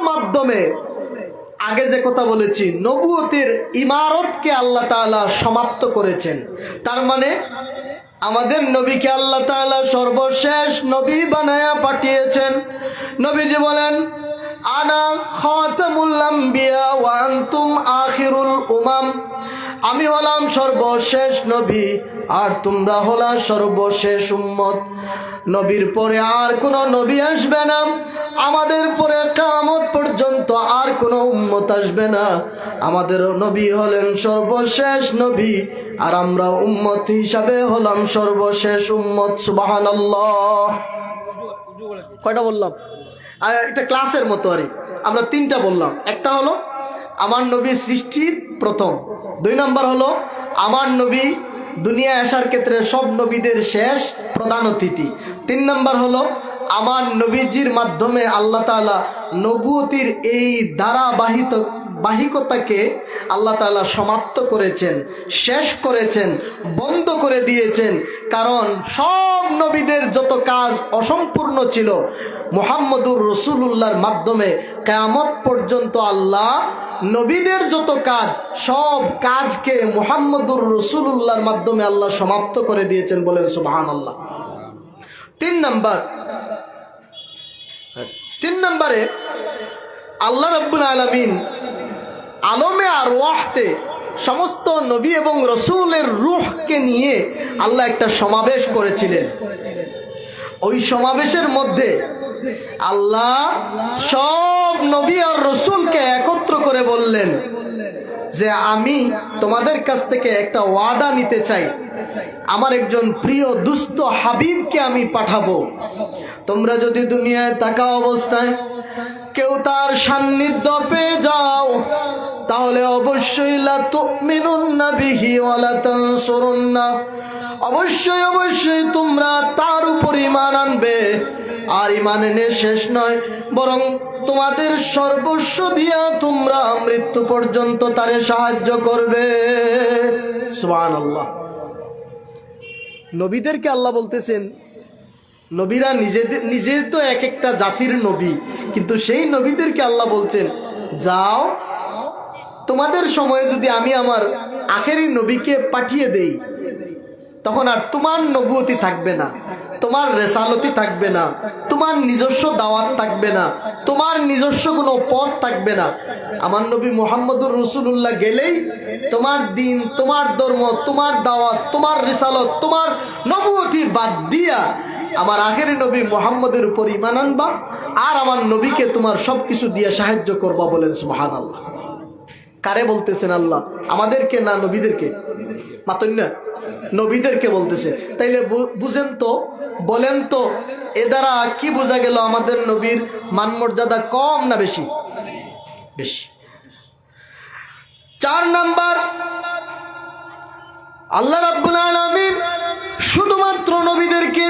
মাধ্যমে আগে যে কথা বলেছি, নবুয়তের ইমারতকে আল্লাহ তাআলা সমাপ্ত করেছেন। তার মানে আমাদের নবীকে আল্লাহ তাআলা সর্বশেষ নবী বানায়া পাঠিয়েছেন। নবীজি বলেন, আনা খাতামুল আম্বিয়া ওয়া আনতুম আখিরুল উমাম। আমি হলাম সর্বশেষ নবী আর তোমরা হলা সর্বশেষ উম্মত। নবীর পরে আর কোনো নবী আসবে না, আমাদের পরে কিয়ামত পর্যন্ত আর কোনো উম্মত আসবে না। আমাদের নবী হলেন সর্বশেষ নবী আর আমরা উম্মত হিসাবে হলাম সর্বশেষ উম্মত। সুবহানাল্লাহ। কয়টা বললাম? এটা ক্লাসের মতো আর আমরা তিনটা বললাম। একটা হলো আমার নবী সৃষ্টির প্রথম, 2 নম্বর হলো আমার নবী দুনিয়া আসার ক্ষেত্রে সব নবীদের শেষ প্রধান অতিথি, 3 নম্বর হলো আমার নবীজির মাধ্যমে আল্লাহ তাআলা নবুয়তির এই ধারাবাহিকতাকে আল্লাহ তাআলা সমাপ্ত করেছেন, শেষ করেছেন, বন্ধ করে দিয়েছেন। কারণ সব নবীদের যত কাজ অসম্পূর্ণ ছিল, মুহাম্মদুর রাসূলুল্লাহর মাধ্যমে কিয়ামত পর্যন্ত আল্লাহ নবীদের যত কাজ, সব কাজকে মুহাম্মদুর রাসূলুল্লাহর মাধ্যমে আল্লাহ সমাপ্ত করে দিয়েছেন। বলেন সুবহানাল্লাহ। 3 নম্বরে আল্লাহ রাব্বুল আলামিন আলমে আরওয়াহতে সমস্ত নবী এবং রসুলের রূহকে নিয়ে আল্লাহ একটা সমাবেশ করেছিলেন। ওই সমাবেশের মধ্যে আল্লাহ সব নবী আর রসুলকে একত্র করে বললেন যে আমি তোমাদের কাছ থেকে একটা ওয়াদা নিতে চাই। আমার একজন প্রিয় দুস্থ হাবিবকে আমি পাঠাবো। তোমরা যদি দুনিয়ায় থাকা অবস্থায় কেউ তার সান্নিধ্য পেয়ে যাও, তাহলে অবশ্যই লা তুমিনুন্না বিহি ওয়া লা তানসুরুন্না, অবশ্যই তোমরা তার উপর ঈমান আনবে। আর ঈমান এনে শেষ নয়, বরং তোমাদের সর্বস্ব দিয়া তোমরা মৃত্যু পর্যন্ত তারে সাহায্য করবে। সুবহানাল্লাহ। নবীদেরকে আল্লাহ বলতেছেন, নবীরা নিজে তো এক একটা জাতির নবী, কিন্তু সেই নবীদেরকে আল্লাহ বলছেন, যাও তোমাদের সময়ে যদি আমি আমার আখেরি নবীকে পাঠিয়ে দেই, তখন আর তোমার নবুয়তি থাকবে না, তোমার রেসালতি থাকবে না, তোমার নিজস্ব দাওয়াত থাকবে না, তোমার নিজস্ব কোনো পথ থাকবে না। আমার নবী মুহাম্মদুর রাসূলুল্লাহ গেলেই তোমার দিন, তোমার ধর্ম, তোমার দাওয়াত, তোমার রিসালত, তোমার নবুয়তি বাদ দিয়া আমার আখেরি নবী মুহাম্মদের উপর ঈমান আনবা আর আমার নবীকে তোমার সব কিছু দিয়ে সাহায্য করবা। বলেন সুবহানাল্লাহ। কারে বলতেছেন আল্লাহ? আমাদেরকে না নবীদেরকে? মাতন না, নবীদেরকে বলতেছে। তাইলে বুঝেন তো, বলেন তো এ দ্বারা কি বোঝা গেল? আমাদের নবীর মান মর্যাদা কম না বেশি? বেশি। 4 নাম্বার, আল্লাহ রাব্বুল আলামিন শুধুমাত্র নবীদেরকে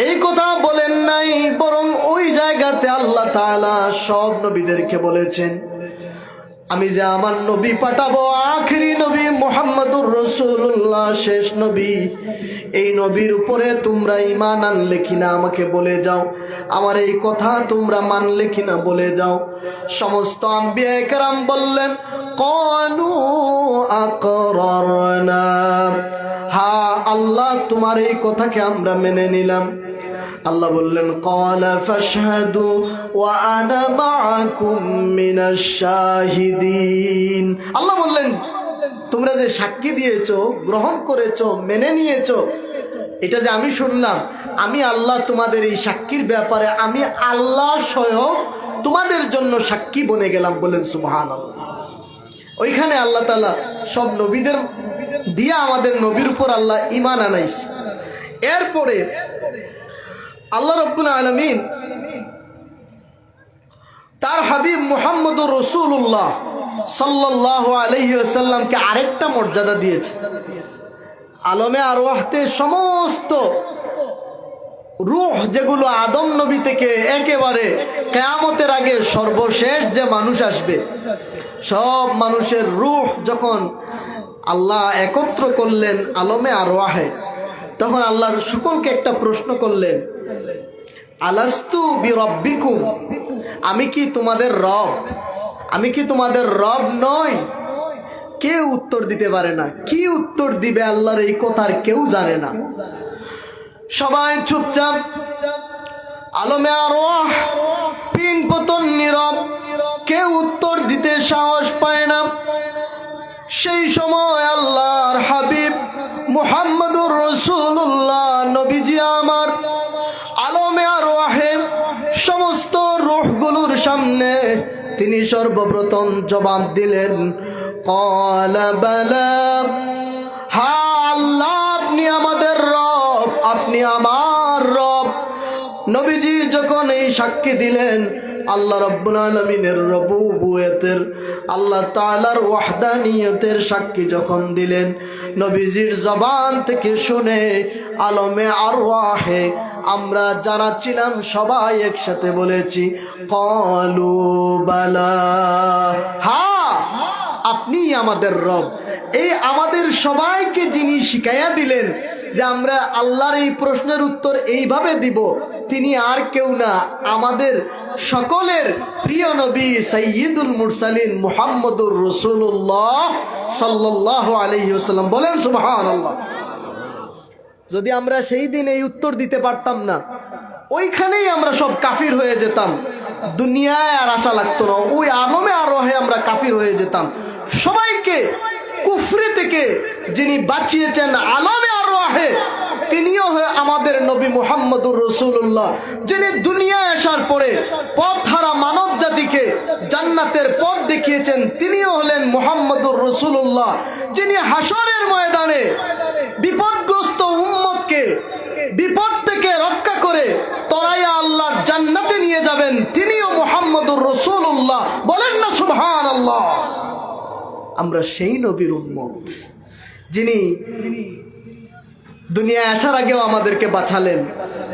এই কথা বলেন নাই, বরং ওই জায়গাতে আল্লাহ তাআলা সব নবীদেরকে বলেছেন, আমি যে আমার নবী পাঠাবো, আখেরি নবী মুহাম্মদুর রাসূলুল্লাহ, শেষ নবী, এই নবীর উপরে তোমরা ঈমান আনলে কিনা আমাকে বলে যাও। আমার এই কথা তোমরা মানলে কিনা বলে যাও। সমস্ত আম্বিয়া কেরাম বললেন, ক্বালু আকরারনা, হ্যাঁ আল্লাহ তোমার এই কথাকে আমরা মেনে নিলাম। আল্লাহ বললেন, ক্বালা ফাশহাদু ওয়া আনা মাআকুম মিনাশ শাহিদিন। আল্লাহ বললেন, তোমরা যে সাক্ষী দিয়েছো, গ্রহণ করেছো, মেনে নিয়েছো, এটা যে আমি শুনলাম, আমি আল্লাহ তোমাদের এই সাক্ষীর ব্যাপারে আমি আল্লাহ স্বয়ং তোমাদের জন্য সাক্ষী বনে গেলাম। বলেন সুবহানাল্লাহ। ওইখানে আল্লাহ তাআলা সব নবীদের দিয়া আমাদের নবীর উপর আল্লাহ ঈমান আনাইছে। এরপরে আল্লাহ রাব্বুল আলামিন তার হাবিব মুহাম্মদুর রাসূলুল্লাহ সাল্লাল্লাহু আলাইহি ওয়াসাল্লামকে আরেকটা মর্যাদা দিয়েছে। আলমে আরওয়াহতে সমস্ত রূহ যেগুলো আদম নবী থেকে একেবারে কিয়ামতের আগে সর্বশেষ যে মানুষ আসবে, সব মানুষের রূহ যখন আল্লাহ একত্র করলেন আলমে আরওয়াহে, তখন আল্লাহ সকলকে একটা প্রশ্ন করলেন, আলাস্তু বিরব্বিকুম, আমি কি তোমাদের রব? আমি কি তোমাদের রব নই? কেউ উত্তর দিতে পারে না। কি উত্তর দিবে আল্লাহর এই কথার কেউ জানে না। সবাই চুপচাপ, আলমে আরওয়াহ পিন পতন নীরব, কেউ উত্তর দিতে সাহস পায় না। সেই সময় আল্লাহর হাবিব মুহাম্মদুর রাসূলুল্লাহ নবীজি আমার আলমে আরওয়াহে সমস্ত রূহগুলোর সামনে তিনি সর্বপ্রথম জবাব দিলেন, ক্বালা বালা, হ্যাঁ আল্লাহ আপনি আমাদের রব, আপনি আমার রব। নবীজি যখন এই সাক্ষী দিলেন, আল্লাহ রাব্বুল আলামিনের রুবুবিয়তের, আল্লাহ তাআলার ওয়াহদানিয়তের সাক্ষী যখন দিলেন, নবীজির জবান থেকে শুনে আলমে আরওয়াহে আমরা যারা ছিলাম সবাই একসাথে বলেছি, ক্বালু বালা, হ্যাঁ আপনি আমাদের রব। এই আমাদের সবাইকে যিনি শিখাইয়া দিলেন যে আমরা আল্লাহর এই প্রশ্নের উত্তর এইভাবে দিব, তিনি আর কেউ না, আমাদের সকলের প্রিয় নবী সাইয়্যিদুল মুরসালিন মুহাম্মদুর রাসূলুল্লাহ সাল্লাল্লাহু আলাইহি ওয়াসাল্লাম। বলেন সুবহানাল্লাহ। যদি আমরা সেই দিন এই উত্তর দিতে পারতাম না, ওইখানেই আমরা সব কাফির হয়ে যেতাম, দুনিয়ায় আর আশা লাগতো না। ওই আলমে আরওয়াহে আমরা কাফির হয়ে যেতাম। সবাইকে কুফরি থেকে যিনি বাঁচিয়েছেন আলমে আরওয়াহে, তিনিও আমাদের নবী মুহাম্মদুর রাসূলুল্লাহ, যিনি দুনিয়ায় আসার পরে পথহারা মানব জাতিকে জান্নাতের পথ দেখিয়েছেন, তিনিও হলেন মুহাম্মদুর রাসূলুল্লাহ, যিনি হাসরের ময়দানে বিপদগ্রস্ত উম্মতকে বিপদ থেকে রক্ষা করে তরাইয়া আল্লাহর জান্নাতে নিয়ে যাবেন, তিনিও মুহাম্মদুর রাসূলুল্লাহ। বলেন না সুবহানাল্লাহ। আমরা সেই নবীর উম্মত যিনি দুনিয়ায় আসার আগেও আমাদেরকে বাঁচালেন,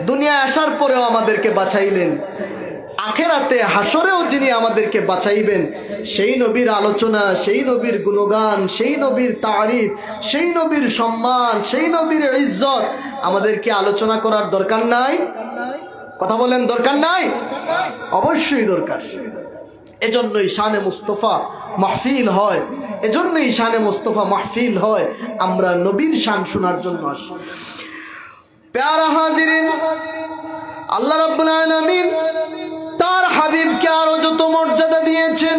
দুনিয়ায় আসার পরেও আমাদেরকে বাঁচাইলেন, আখেরাতে হাসরেও যিনি আমাদেরকে বাঁচাইবেন, সেই নবীর আলোচনা, সেই নবীর গুণগান, সেই নবীর তারিফ, সেই নবীর সম্মান, সেই নবীর ইজ্জত আমাদেরকে আলোচনা করার দরকার নাই? কথা বলেন, দরকার নাই? অবশ্যই দরকার। এজন্যই শানে মুস্তফা মাহফিল হয়, এজন্যই শানে মুস্তফা মাহফিল হয়। আমরা নবীর শান শোনার জন্য আসি। প্যারা হাজিরিন, আল্লাহ রাব্বুল আলামিন তার হাবিবকে আরো যত মর্যাদা দিয়েছেন,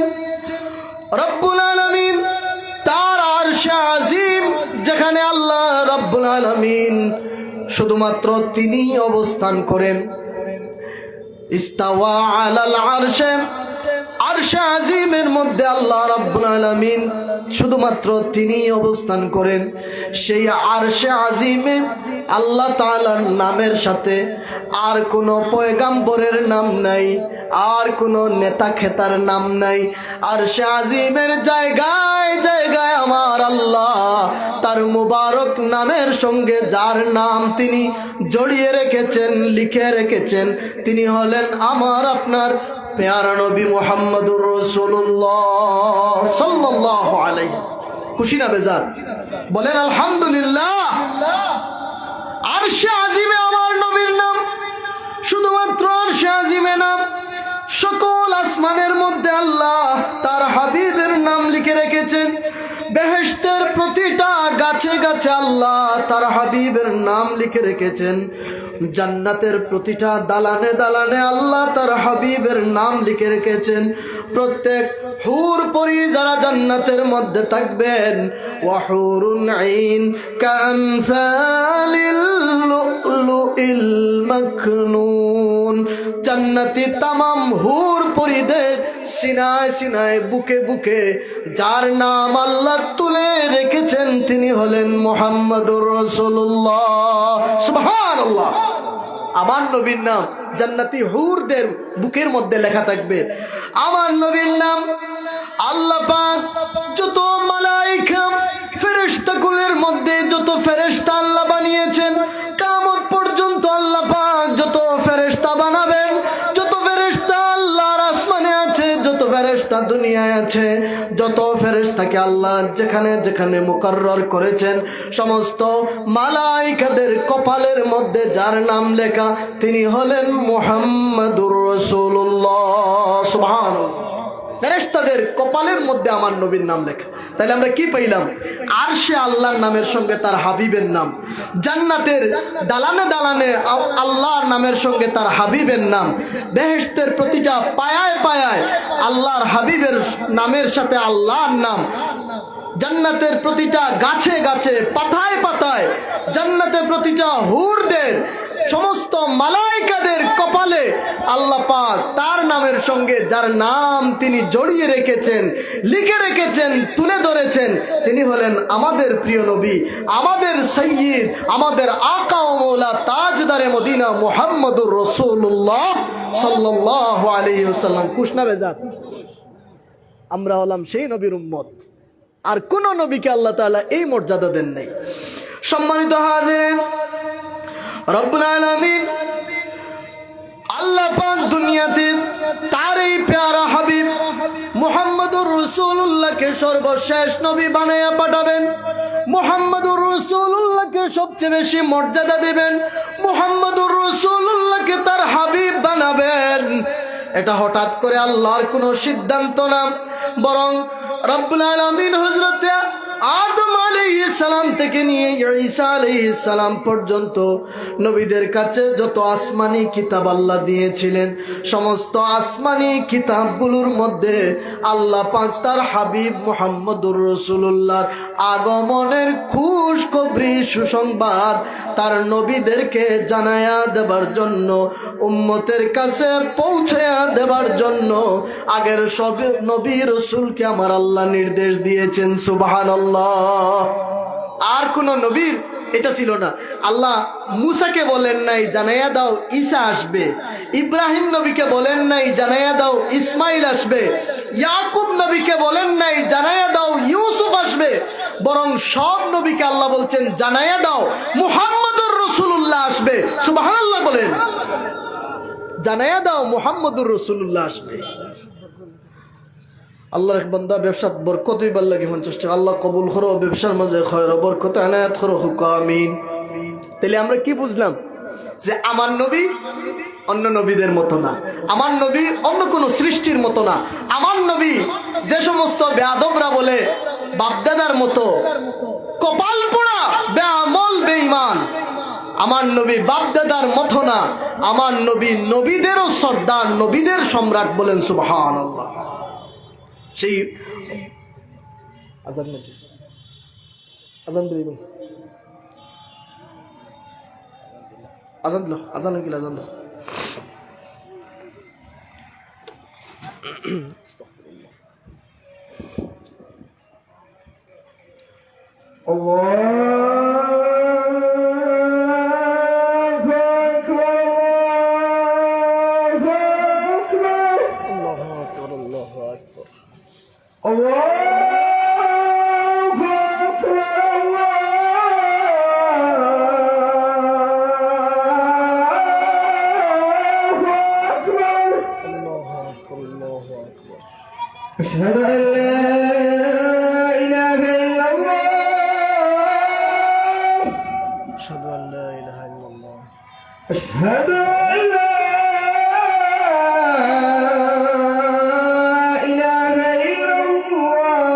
রব্বুল আলামিন তার আরশে আজিম, যেখানে আল্লাহ রব্বুল আলামিন শুধুমাত্র তিনিই অবস্থান করেন, ইস্তাওয়া আলাল আরশে, আরশে আজিমের মধ্যে আল্লাহ রাব্বুল আলামিন শুধুমাত্র তিনিই অবস্থান করেন। সেই আরশে আজিমে আল্লাহ তাআলার নামের সাথে আর কোনো পয়গাম্বরের নাম নাই, আর কোনো নেতা খেতার নাম নাই। আরশে আজিমের জায়গায় জায়গায় আমার আল্লাহ তার মুবারক নামের সঙ্গে যার নাম তিনি জড়িয়ে রেখেছেন, লিখে রেখেছেন, তিনি হলেন আমার আপনার প্যারা নবী মুহাম্মদুর রাসূলুল্লাহ সাল্লাল্লাহু আলাইহি ওয়াসাল্লাম। খুশি না বেজার? বলেন আলহামদুলিল্লাহ। আরশে আজিমে আমার নবীর নাম, শুধুমাত্র আরশে আজিমে নাম, সকল আসমানের মধ্যে আল্লাহ তার হাবিবের নাম লিখে রেখেছেন। বেহেশতের প্রতিটা গাছে গাছে আল্লাহ তার হাবিবের নাম লিখে রেখেছেন। জান্নাতের প্রতিটা দালানে দালানে আল্লাহ তার হাবিবের নাম লিখে রেখেছেন। প্রত্যেক হুর পরি যারা জান্নাতের মধ্যে থাকবেন, ওয়াহুরুন আইন কামসালিল লুলুইল মাকনুন, জান্নাতি তামাম হুর পরিদের সিনায় সিনায় বুকে বুকে যার নাম আল্লাহ তুলে রেখেছেন, তিনি হলেন মুহাম্মদুর রাসূলুল্লাহ। সুবহানাল্লাহ। আমার নবীর নাম জান্নাতি হুরদের বুকের মধ্যে লেখা থাকবে। আমার নবীর নাম আল্লাহ পাক যত মালায়েকা ফেরেশতা কুলের মধ্যে যত ফেরেশতা আল্লাহ বানিয়েছেন, কিয়ামত পর্যন্ত আল্লাহ পাক যত ফেরেশতা বানাবেন, যত ফেরেশতা আল্লাহর আসমানে আছে, যত ফেরেশতা দুনিয়ায় আছে, যত ফেরেশতাকে আল্লাহ যেখানে যেখানে মুকাররর করেছেন, সমস্ত মালাইকাদের কপালের মধ্যে যার নাম লেখা তিনি হলেন মুহাম্মাদুর রাসূলুল্লাহ। সুবহানাল্লাহ। ফেরেশতাদের কপালের মধ্যে আমার নবীর নাম লেখা। তাহলে আমরা কি পাইলাম? আরশে আল্লাহর নামের সঙ্গে তার হাবিবের নাম, জান্নাতের দালানে দালানে আল্লাহর নামের সঙ্গে তার হাবিবের নাম, বেহেশতের প্রতিটা পায়ায় পায়ায় আল্লাহর হাবিবের নামের সাথে আল্লাহর নাম, জান্নাতের প্রতিটা গাছে গাছে পাতায় পাতায় জান্নাতের প্রতিটা হুরদের সমস্ত মালাইকাদের কপালে আল্লাহ পাক তার নামের সঙ্গে যার নাম তিনি জড়িয়ে রেখেছেন, লিখে রেখেছেন, তুলে ধরেছেন, তিনি হলেন আমাদের প্রিয় নবী, আমাদের সাইয়্যিদ, আমাদের আকা ও মওলা তাজদারে মদিনা মুহাম্মদুর রাসূলুল্লাহ সাল্লাল্লাহু আলাইহি ওয়াসাল্লাম। কুশনা বেজার আমরা হলাম সেই নবীর উম্মত। আর কোন নবীকে আল্লাহ তাআলা এই মর্যাদা দেন নাই। সম্মানিত হাজিরিন, রব্বুল আলামিন আল্লাহ পাক দুনিয়াতে তার এই প্যারা হাবিব মুহাম্মদুর রাসূলুল্লাহকে সর্বশেষ নবী বানায়া পাঠাবেন, মুহাম্মদুর রাসূলুল্লাহকে সবচেয়ে বেশি মর্যাদা দিবেন, মুহাম্মদুর রাসূলুল্লাহকে তার হাবিব বানাবেন। এটা হঠাৎ করে আল্লাহর কোনো সিদ্ধান্ত না, বরং রব্বুল আলামিন হযরত আদম আলাইহিস সালাম থেকে নিয়ে ঈসা আলাইহিস সালাম পর্যন্ত নবীদের কাছে যত আসমানি কিতাব আল্লাহ দিয়েছিলেন, সমস্ত আসমানি কিতাবগুলোর মধ্যে আল্লাহ পাক তার হাবিব মুহাম্মদুর রাসূলুল্লাহর আগমনের খুশখবরি সুসংবাদ তার নবীদেরকে জানায়া দেবার জন্য, উম্মতের কাছে পৌঁছায়া দেবার জন্য আগের সব নবী রাসূলকে আমার আল্লাহ নির্দেশ দিয়েছেন। সুবহানাল্লাহ। আর কোন নবীর এটা ছিল না। আল্লাহ মুসাকে বলেন নাই জানাইয়া দাও ঈসা আসবে, ইব্রাহিম নবীকে বলেন নাই জানাইয়া দাও ইসমাইল আসবে, ইয়াকুব নবীকে বলেন নাই জানাইয়া দাও ইউসুফ আসবে, বরং সব নবীকে আল্লাহ বলছেন জানাইয়া দাও মুহাম্মদুর রাসূলুল্লাহ আসবে। সুবহানাল্লাহ বলেন, জানাইয়া দাও মুহাম্মদুর রাসূলুল্লাহ আসবে। আল্লাহর বান্দা ব্যবসা বরকত হইবার লাগে মন চেষ্টা, আল্লাহ কবুল করো, ব্যবসার মাঝে খয়র বরকত এনায়েত করো, হুক আমিন। তাহলে আমরা কি বুঝলাম? যে আমার নবী অন্য নবীদের মতো না, আমার নবী অন্য কোন সৃষ্টির মতো না, আমার নবী যে সমস্ত বেয়াদবরা বলে বাপদাদার মতো কপাল পোড়া বেআমল বেঈমান, আমার নবী বাপদাদার মতো না, আমার নবী নবীদেরও সর্দার, নবীদের সম্রাট। বলেন সুবহানাল্লাহ। সেই আজান নাকি আজান দিল, আজান দিল, আজান নাকি আজান দিল। أشهد أن لا إله إلا الله أشهد أن لا إله إلا الله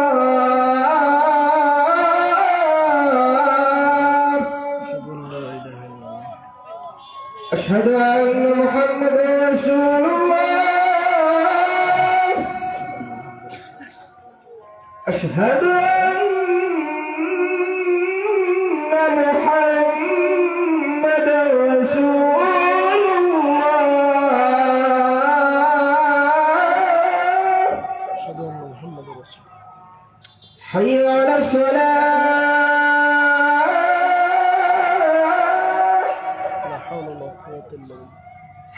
أشهد أن لا إله إلا الله أشهد أن محمدا رسول الله أشهد أن محمدا رسول الله أشهد أن محمد رسول الله. حي على الصلاة لا حول ولا قوة إلا بالله.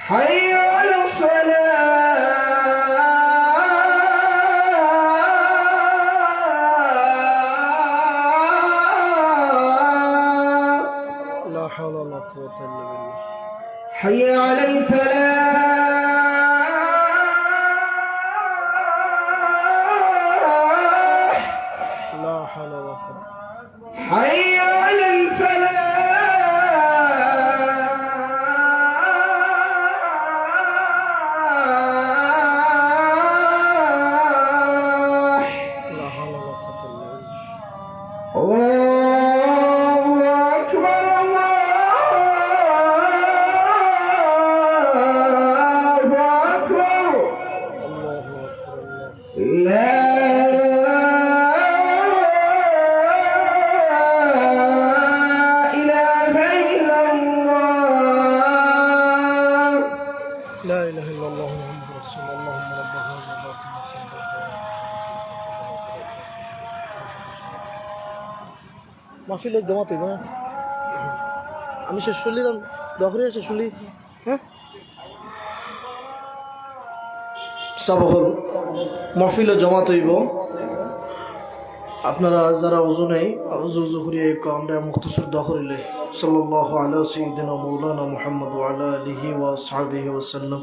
حي على الصلاة لا حول ولا قوة إلا بالله. حي على الفلاح لا إله إلا الله لا إله إلا الله محمد رسول الله اللهم رب هذا الباب মাহফিলের জমাতে না আমি শেষ করলি দখরে শেষ করলি হ্যাঁ সাবহল মাহফিলে জমাত হইব আপনারা যারা ওজু নেই ওজু করিয়ে আমরা মুখতসর দখরিলে সাল্লাল্লাহু আলা সাইয়্যিদিনা মাওলানা মুহাম্মদ ওয়া আলা আলিহি ওয়া আসহাবিহি ওয়া সাল্লাম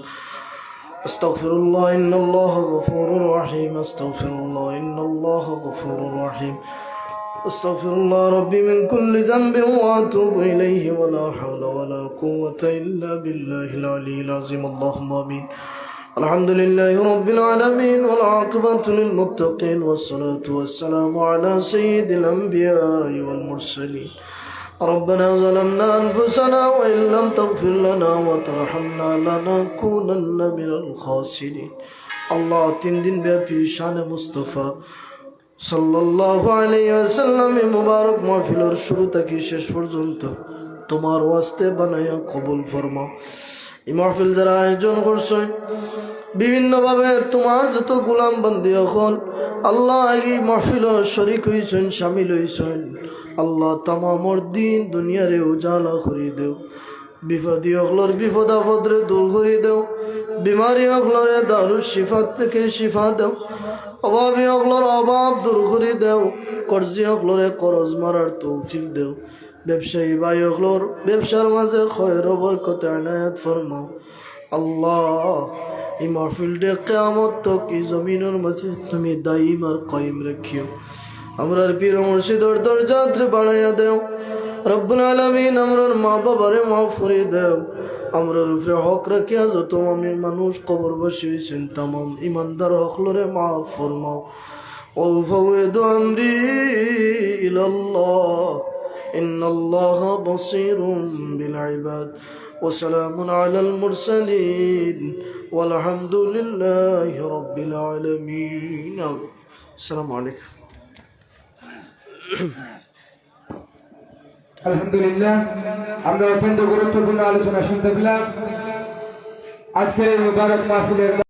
আস্তাগফিরুল্লাহ ইন্নাল্লাহা গফুরুর রহিম আস্তাগফিরুল্লাহ ইন্নাল্লাহা গফুরুর রহিম আস্তাগফিরুল্লাহ রাব্বি মিন কুল্লি যামবিন ওয়া আতুবু ইলাইহি ওয়া লা হাওলা ওয়া লা কুওয়াতা ইল্লা বিল্লাহিল আলিয়্যিল আযীম আল্লাহুম্মা আমিন আলহামদুলিল্লাহি রাব্বিল আলামিন ওয়াল আকিবাতু লিল মুত্তাকিন ওয়াস সালাতু ওয়াস সালামু আলা সাইয়্যিদিল আমবিয়াই ওয়াল মুরসালিন ربنا ظلمنا أنفسنا وإن لم تغفر لنا وترحمنا لنكونن من الخاسرين الله তিন ব্যাপী শানে মুস্তাফা সাল্লাল্লাহু আলাইহি ওয়াসাল্লাম মুবারক মাহফিলের শুরু থেকে শেষ পর্যন্ত তোমার ওয়াস্তে বানায়া কবুল ফরমাও এই মাহফিল যারা আয়োজন করছেন বিভিন্নভাবে তোমার যত গোলাম বান্দি এখন আল্লাহ এই মাহফিল শরীক হয়েছেন শামিল হয়েছেন আল্লাহ তামামর দিন দুনিয়ারে উজালা করে দেও বিপদী অকলর বিপদ আপদরে দূর করে দেও বিমারি অকলরে দারুল শিফাত থেকে শিফা দেও অভাবী অকলর অভাব দূর করে দেও কর্জি অকলরে করজ মারার তৌফিক দেও ব্যবসায়ী ভাই অকলর ব্যবসার মাঝে খয়র বরকত আনায়াত ফরমাও আল্লাহ এই মাহফিলটা কিয়ামত তক এই জমিনের মাঝে তুমি দাইম আর কায়েম রাখিও আমরার পীর মুর্শিদর দরজাতে বাড়াইয়া দেও রব্বুল আলামিন আমরার মা বাবারে মাফ করে দেও আমরার উপরে হক রাখিয়া যত আমি মানুষ কবরবাসী হয়েছেন তামাম ইমানদার হকলরে মাফ ফরমাও ও ফাওয়াদু আমরি ইলাল্লাহ ইন্নাল্লাহা বাসীরুম বিল ইবাদ ওয়া সালামুন আলাল মুরসালিন ওয়ালহামদুলিল্লাহি রাব্বিল আলামিন আসসালামু আলাইকুম আলহামদুলিল্লাহ আমরা অত্যন্ত গুরুত্বপূর্ণ আলোচনা শুনতে পেলাম আজকের এই মুবারক মাহফিলের